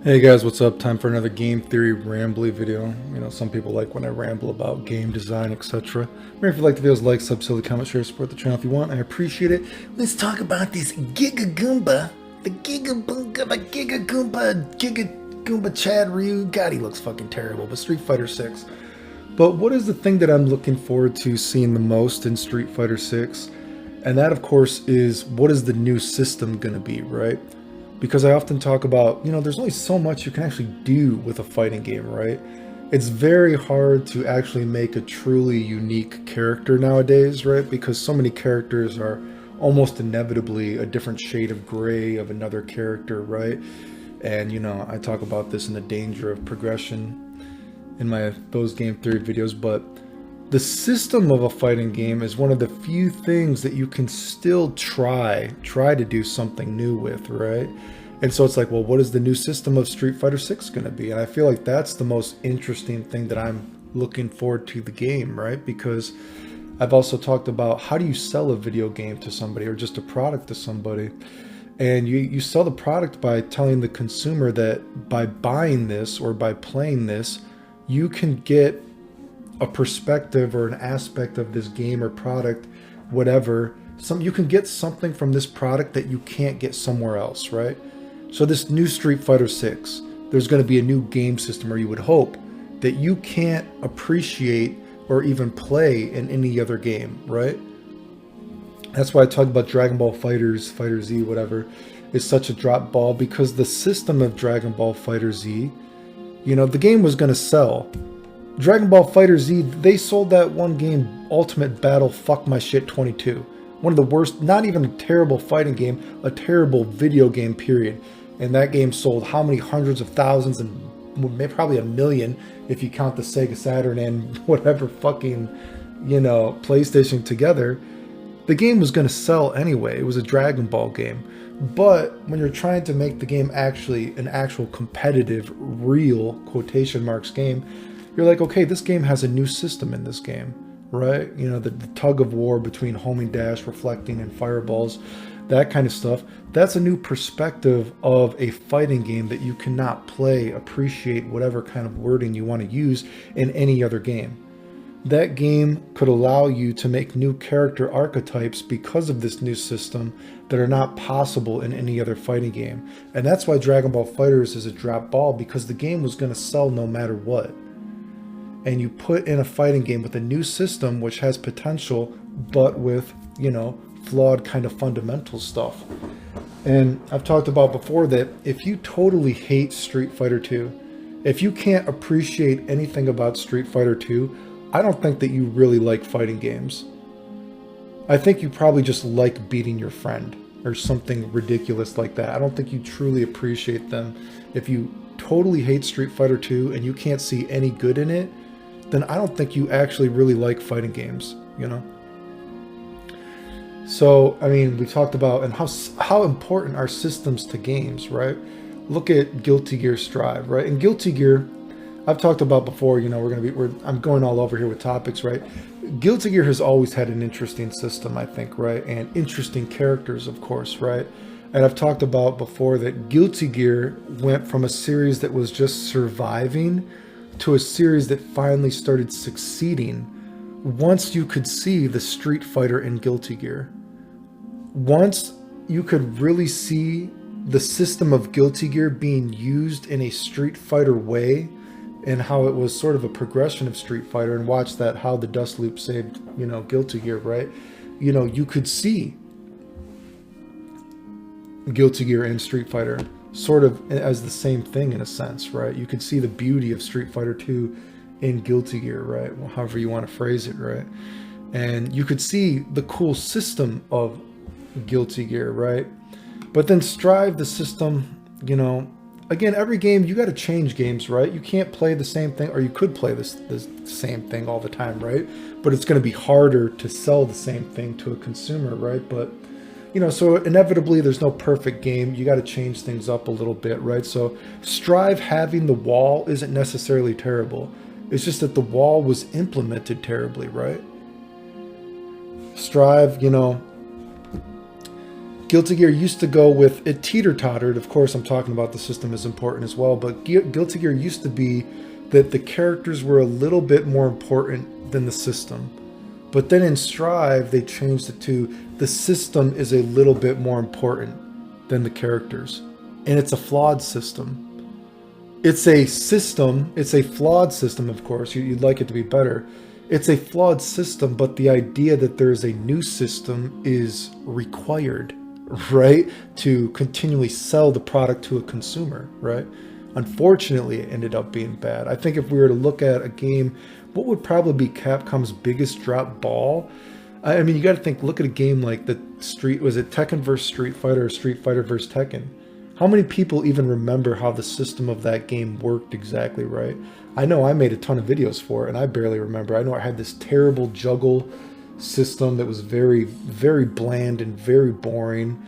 Hey guys, what's up? Time for another game theory rambly video. You know, some people like when I ramble about game design, etc. Remember, if you like the videos, like, sub, comment, share, support the channel if you want. I appreciate it. Let's talk about this Giga Goomba. The Giga Goomba, Giga Goomba Chad Ryu. God, he looks fucking terrible, but Street Fighter 6. But what is the thing that I'm looking forward to seeing the most in Street Fighter 6? And that, of course, is what is the new system going to be, right? Because I often talk about, there's only so much you can actually do with a fighting game, right? It's very hard to actually make a truly unique character nowadays, right? Because so many characters are almost inevitably a different shade of gray of another character, right? And, I talk about this in the danger of progression in my those game theory videos, but the system of a fighting game is one of the few things that you can still try to do something new with, right? And so it's like, well, what is the new system of Street Fighter 6 going to be? And I feel like that's the most interesting thing that I'm looking forward to the game, right? Because I've also talked about how do you sell a video game to somebody or just a product to somebody? And you sell the product by telling the consumer that by buying this or by playing this, you can get a perspective or an aspect of this game or product, whatever. You can get something from this product that you can't get somewhere else, right? So this new Street Fighter 6, there's going to be a new game system, or you would hope, that you can't appreciate or even play in any other game, right? That's why I talk about Dragon Ball Fighters, Fighter Z, whatever, is such a drop ball, because the system of Dragon Ball Fighter Z, the game was going to sell. Dragon Ball Fighter Z, they sold that one game, Ultimate Battle Fuck My Shit 22. One of the worst, not even a terrible fighting game, a terrible video game, period. And that game sold how many hundreds of thousands and probably a million if you count the Sega Saturn and whatever fucking, PlayStation together. The game was going to sell anyway. It was a Dragon Ball game. But when you're trying to make the game actually an actual competitive, real, quotation marks game, you're like, okay, this game has a new system in this game, right? The tug of war between homing dash, reflecting, and fireballs, that kind of stuff. That's a new perspective of a fighting game that you cannot play, appreciate, whatever kind of wording you want to use in any other game. That game could allow you to make new character archetypes because of this new system that are not possible in any other fighting game. And that's why Dragon Ball FighterZ is a drop ball, because the game was going to sell no matter what. And you put in a fighting game with a new system which has potential, but with, flawed kind of fundamental stuff. And I've talked about before that if you totally hate Street Fighter 2, if you can't appreciate anything about Street Fighter 2, I don't think that you really like fighting games. I think you probably just like beating your friend or something ridiculous like that. I don't think you truly appreciate them. If you totally hate Street Fighter 2 and you can't see any good in it, then I don't think you actually really like fighting games, So, I mean, we talked about and how important are systems to games, right? Look at Guilty Gear Strive, right? In Guilty Gear, I've talked about before, I'm going all over here with topics, right? Guilty Gear has always had an interesting system, I think, right? And interesting characters, of course, right? And I've talked about before that Guilty Gear went from a series that was just surviving to a series that finally started succeeding once you could see the Street Fighter in Guilty Gear. Once you could really see the system of Guilty Gear being used in a Street Fighter way, and how it was sort of a progression of Street Fighter, and watch that, how the dust loop saved, Guilty Gear, right? You could see Guilty Gear and Street Fighter sort of as the same thing in a sense, right? You could see the beauty of Street Fighter 2 in Guilty Gear, right? Well, however you want to phrase it, right? And you could see the cool system of Guilty Gear, right? But then Strive, the system, again, every game, you got to change games, right? You can't play the same thing, or you could play this same thing all the time, right? But it's going to be harder to sell the same thing to a consumer, right? But so inevitably there's no perfect game. You got to change things up a little bit, right? So Strive having the wall isn't necessarily terrible. It's just that the wall was implemented terribly, right? Strive, Guilty Gear used to go with, it teeter-tottered. Of course, I'm talking about the system is important as well, but Guilty Gear used to be that the characters were a little bit more important than the system. But then in Strive, they changed it to the system is a little bit more important than the characters. And it's a flawed system. It's a system, it's a flawed system, of course. You'd like it to be better. It's a flawed system, but the idea that there's a new system is required, right? To continually sell the product to a consumer, right? Unfortunately, it ended up being bad. I think if we were to look at a game, what would probably be Capcom's biggest drop ball? I mean, you got to think, look at a game like was it Tekken vs. Street Fighter or Street Fighter vs. Tekken? How many people even remember how the system of that game worked exactly, right? I know I made a ton of videos for it, and I barely remember. I know I had this terrible juggle system that was very, very bland and very boring.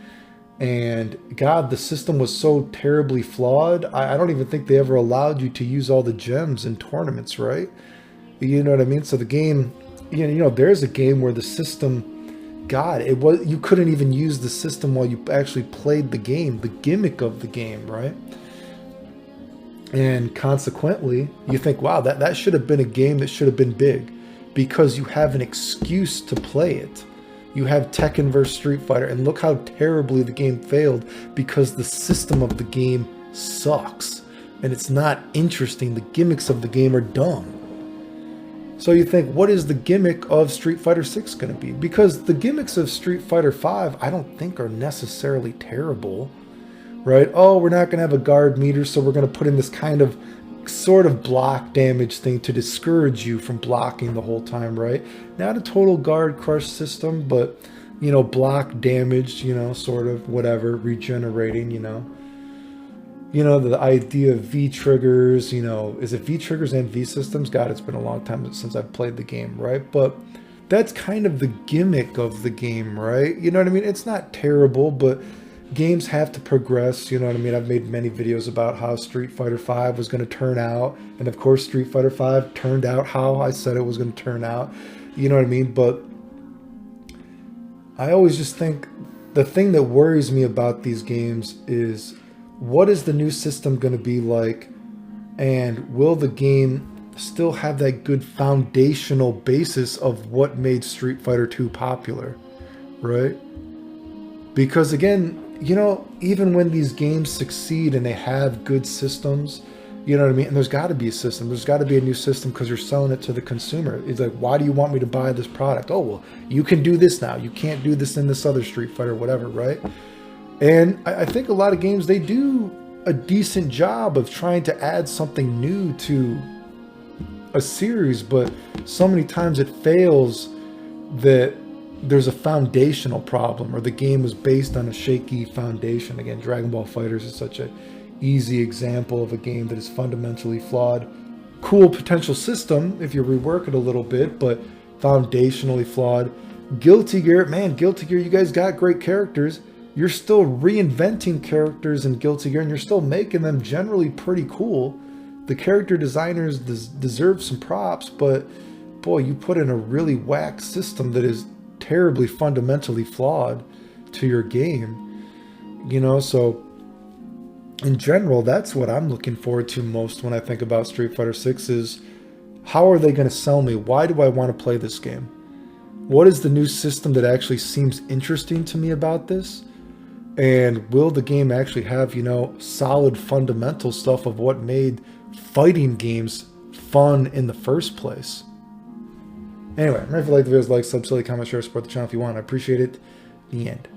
And God, the system was so terribly flawed. I don't even think they ever allowed you to use all the gems in tournaments, right? You know what I mean? So the game, there's a game where the system, God, you couldn't even use the system while you actually played the game, the gimmick of the game, right? And consequently, you think, wow, that should have been a game that should have been big, because you have an excuse to play it. You have Tekken vs. Street Fighter, and look how terribly the game failed because the system of the game sucks. And it's not interesting. The gimmicks of the game are dumb. So you think, what is the gimmick of Street Fighter 6 going to be? Because the gimmicks of Street Fighter 5, I don't think are necessarily terrible, right? Oh, we're not going to have a guard meter, so we're going to put in this kind of sort of block damage thing to discourage you from blocking the whole time, right? Not a total guard crush system, but, block damage, sort of whatever, regenerating, the idea of V-triggers, is it V-triggers and V-systems? God, it's been a long time since I've played the game, right? But that's kind of the gimmick of the game, right? You know what I mean? It's not terrible, but games have to progress, you know what I mean? I've made many videos about how Street Fighter V was going to turn out, and of course Street Fighter V turned out how I said it was going to turn out, you know what I mean? But I always just think the thing that worries me about these games is, what is the new system going to be like, and will the game still have that good foundational basis of what made Street Fighter 2 popular, right? Because again, even when these games succeed and they have good systems, you know what I mean? And there's got to be a system. There's got to be a new system because you're selling it to the consumer. It's like, why do you want me to buy this product? Oh, well, you can do this now. You can't do this in this other Street Fighter, whatever, right? And I think a lot of games, they do a decent job of trying to add something new to a series, but so many times it fails that there's a foundational problem, or the game was based on a shaky foundation. Again, Dragon Ball FighterZ is such an easy example of a game that is fundamentally flawed. Cool potential system if you rework it a little bit, but foundationally flawed. Guilty Gear, you guys got great characters. You're still reinventing characters in Guilty Gear, and you're still making them generally pretty cool. The character designers deserve some props, but boy, you put in a really whack system that is terribly fundamentally flawed to your game. So in general, that's what I'm looking forward to most when I think about Street Fighter 6 is, how are they going to sell me? Why do I want to play this game? What is the new system that actually seems interesting to me about this? And will the game actually have, solid fundamental stuff of what made fighting games fun in the first place? Anyway, remember, if you like the videos, like, sub, comment, share, support the channel if you want. I appreciate it. The end.